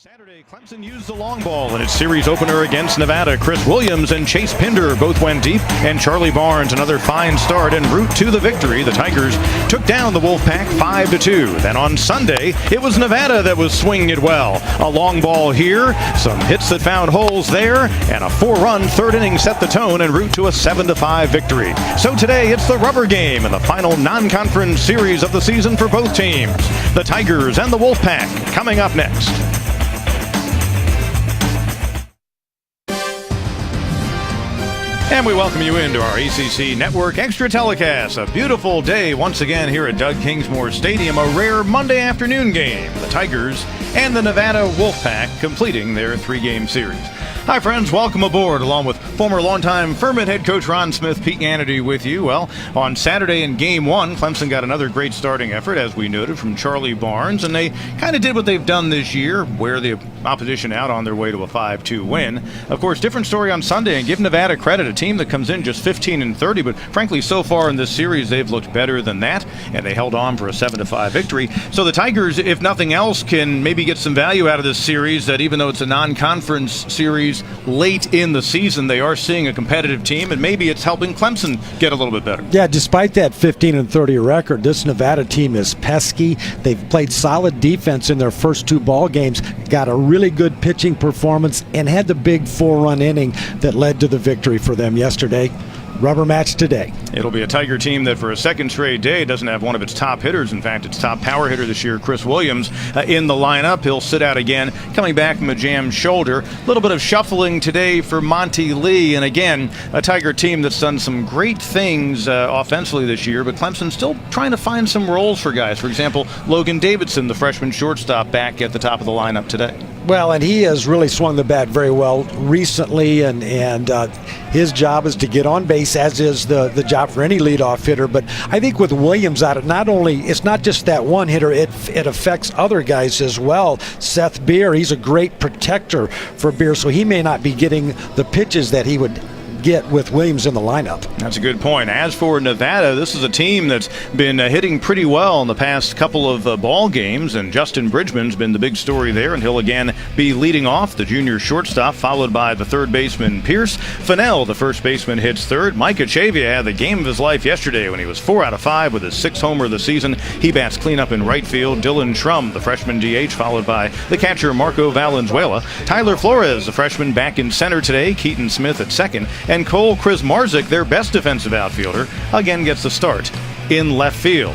Saturday, Clemson used the long ball in its series opener against Nevada. Chris Williams and Chase Pinder both went deep, and Charlie Barnes another fine start en route to the victory. The Tigers took down the Wolfpack 5-2. Then on Sunday, it was Nevada that was swinging it well. A long ball here, some hits that found holes there, and a 4-run third inning set the tone en route to a 7-5 victory. So today, it's the rubber game in the final non-conference series of the season for both teams. The Tigers and the Wolfpack coming up next. And we welcome you into our ACC Network Extra Telecast. A beautiful day once again here at Doug Kingsmore Stadium. A rare Monday afternoon game. The Tigers and the Nevada Wolfpack completing their 3-game series. Hi, friends. Welcome aboard, along with former longtime Furman head coach Ron Smith, Pete Hannity with you. Well, on Saturday in Game 1, Clemson got another great starting effort, as we noted, from Charlie Barnes, and they kind of did what they've done this year, wear the opposition out on their way to a 5-2 win. Of course, different story on Sunday, and give Nevada credit, a team that comes in just 15-30, but frankly, so far in this series, they've looked better than that, and they held on for a 7-5 victory. So the Tigers, if nothing else, can maybe get some value out of this series, that even though it's a non-conference series late in the season, they are seeing a competitive team, and maybe it's helping Clemson get a little bit better. Yeah, despite that 15-30 record, this Nevada team is pesky. They've played solid defense in their first 2 ball games, got a really good pitching performance, and had the big 4-run inning that led to the victory for them yesterday. Rubber match today. It'll be a Tiger team that for a second straight day doesn't have one of its top hitters. In fact, its top power hitter this year, Chris Williams, in the lineup. He'll sit out again, coming back from a jammed shoulder. A little bit of shuffling today for Monty Lee. And again, a Tiger team that's done some great things offensively this year, but Clemson's still trying to find some roles for guys. For example, Logan Davidson, the freshman shortstop, back at the top of the lineup today. Well, and he has really swung the bat very well recently, and his job is to get on base, as is the job for any leadoff hitter. But I think with Williams out, it's not just that one hitter, it affects other guys as well. Seth Beer, he's a great protector for Beer, so he may not be getting the pitches that he would get with Williams in the lineup. That's a good point. As for Nevada, this is a team that's been hitting pretty well in the past couple of ball games, and Justin Bridgman's been the big story there, and he'll again be leading off, the junior shortstop, followed by the third baseman Pierce. Fennell, the first baseman, hits third. Micah Chavia had the game of his life yesterday when he was 4 out of 5 with his 6th homer of the season. He bats cleanup in right field. Dylan Trum, the freshman DH, followed by the catcher Marco Valenzuela. Tyler Flores, the freshman, back in center today. Keaton Smith at second. And Cole Krzymarzyk, their best defensive outfielder, again gets the start in left field.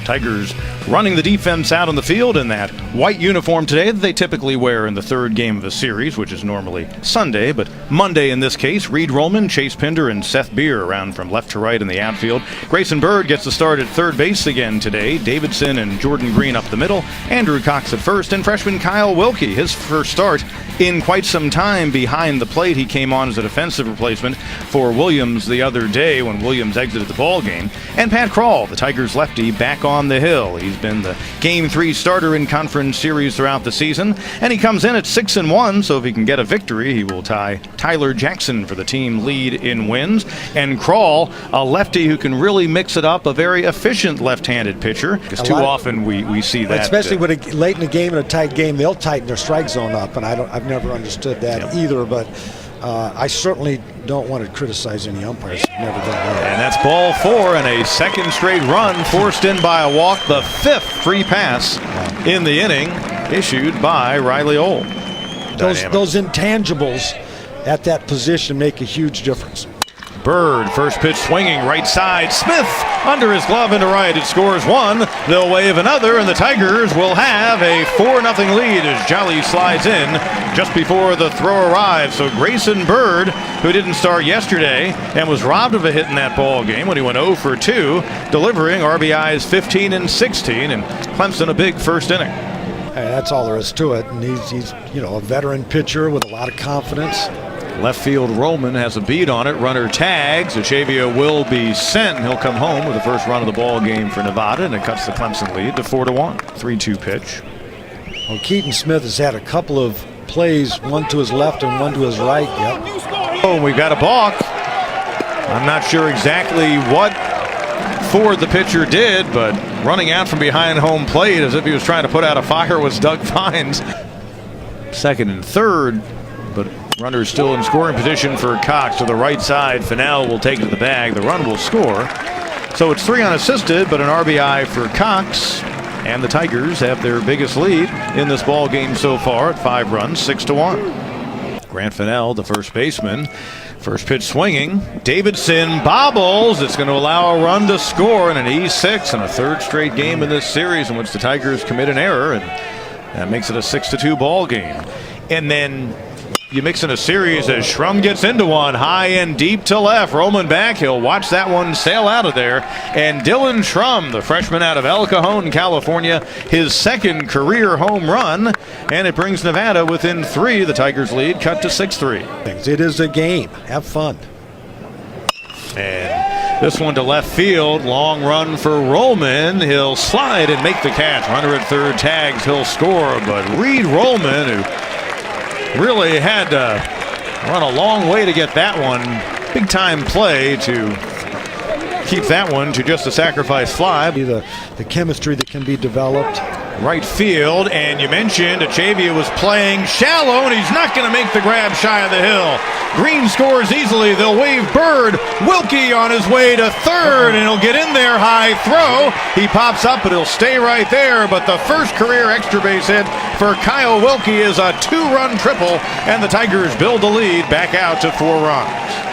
Tigers running the defense out on the field in that white uniform today that they typically wear in the 3rd game of a series, which is normally Sunday, but Monday in this case. Reed Roman, Chase Pinder, and Seth Beer around from left to right in the outfield. Grayson Bird gets the start at third base again today. Davidson and Jordan Green up the middle. Andrew Cox at first, and freshman Kyle Wilkie, his first start in quite some time behind the plate. He came on as a defensive replacement for Williams the other day when Williams exited the ball game. And Pat Krall, the Tigers lefty, back on the hill. He's been the Game 3 starter in conference series throughout the season, and he comes in at 6-1, so if he can get a victory, he will tie Tyler Jackson for the team lead in wins. And Krall, a lefty who can really mix it up, a very efficient left-handed pitcher, because too often we see that. Especially late in the game, in a tight game, they'll tighten their strike zone up, and I've never understood that either, but I certainly don't want to criticize any umpires. Never done that. And that's ball 4, and a second straight run forced in by a walk, the 5th free pass in the inning issued by Riley Ohl. Those intangibles at that position make a huge difference. Bird, first pitch swinging right side. Smith under his glove into right. It scores 1. They'll wave another, and the Tigers will have a 4-0 lead as Jolly slides in just before the throw arrives. So Grayson Bird, who didn't start yesterday and was robbed of a hit in that ball game when he went 0 for 2, delivering RBIs 15 and 16, and Clemson a big first inning. Hey, that's all there is to it, and he's a veteran pitcher with a lot of confidence. Left field Roman has a beat on it. Runner tags. Achavia will be sent, and he'll come home with the first run of the ball game for Nevada, and it cuts the Clemson lead to 4-1. 3-2 pitch. Well, Keaton Smith has had a couple of plays, one to his left and one to his right. Yep. Oh, we've got a balk. I'm not sure exactly what Ford, the pitcher, did, but Running out from behind home plate as if he was trying to put out a fire was Doug Fines. Second and third, but runners still in scoring position for Cox to the right side. Fennell will take it to the bag. The run will score. So it's 3 unassisted, but an RBI for Cox. And the Tigers have their biggest lead in this ball game so far at 5 runs, 6-1. Grant Fennell, the first baseman. First pitch swinging. Davidson bobbles. It's going to allow a run to score in an E6 and a third straight game in this series in which the Tigers commit an error, and that makes it a 6-2 ball game. And then you mix in a series as Schrum gets into one high and deep to left. Roman back. He'll watch that one sail out of there. And Dylan Schrum, the freshman out of El Cajon, California, his second career home run. And it brings Nevada within 3. The Tigers lead cut to 6-3. It is a game. Have fun. And this one to left field. Long run for Roman. He'll slide and make the catch. Runner at third tags. He'll score. But Reed Roman, who really had to run a long way to get that one. Big time play to keep that one to just a sacrifice fly. The chemistry that can be developed. Right field, and you mentioned Achavia was playing shallow, and he's not going to make the grab shy of the hill. Green scores easily. They'll wave Bird. Wilkie on his way to third, and he'll get in there. High throw. He pops up, but he'll stay right there. But the first career extra base hit for Kyle Wilkie is a 2-run triple, and the Tigers build the lead back out to 4 runs.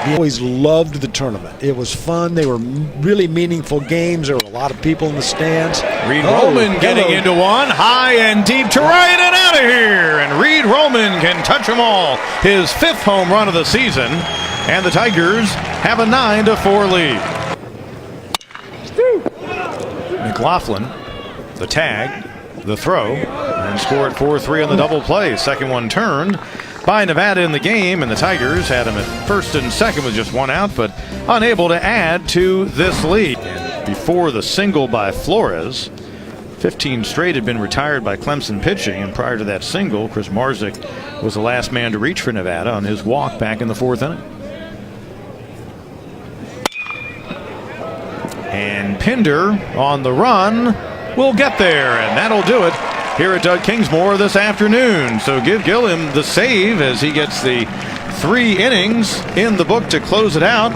He always loved the tournament. It was fun. They were really meaningful games. There were a lot of people in the stands. Reed Roman getting into one high and deep to right and out of here. And Reed Roman can touch them all. His 5th home run of the season. And the Tigers have a 9-4 lead. McLaughlin, the tag, the throw, and scored 4-3 on the double play. Second one turned by Nevada in the game, and the Tigers had him at first and second with just 1 out, but unable to add to this lead. And before the single by Flores, 15 straight had been retired by Clemson pitching, and prior to that single, Chris Marzik was the last man to reach for Nevada on his walk back in the 4th inning. And Pinder on the run will get there, and that'll do it here at Doug Kingsmore this afternoon. So give Gilliam the save as he gets the 3 innings in the book to close it out,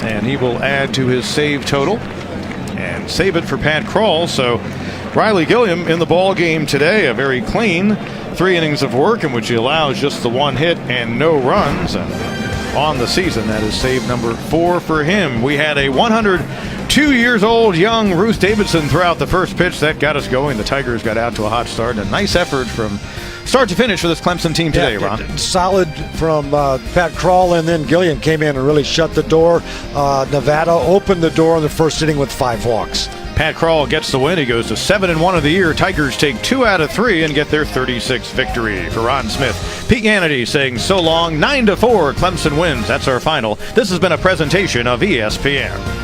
and he will add to his save total and save it for Pat Krall. So Riley Gilliam in the ball game today, a very clean 3 innings of work in which he allows just the 1 hit and no runs. And on the season, that is save number 4 for him. We had a 102-year-old young Ruth Davidson throw out the first pitch. That got us going. The Tigers got out to a hot start. A nice effort from start to finish for this Clemson team today, Ron. Solid from Pat Krall, and then Gilliam came in and really shut the door. Nevada opened the door in the first inning with 5 walks. Pat Krall gets the win. He goes to 7-1 of the year. Tigers take 2 out of 3 and get their 36th victory. For Ron Smith, Pete Hannity saying so long. 9-4, Clemson wins. That's our final. This has been a presentation of ESPN.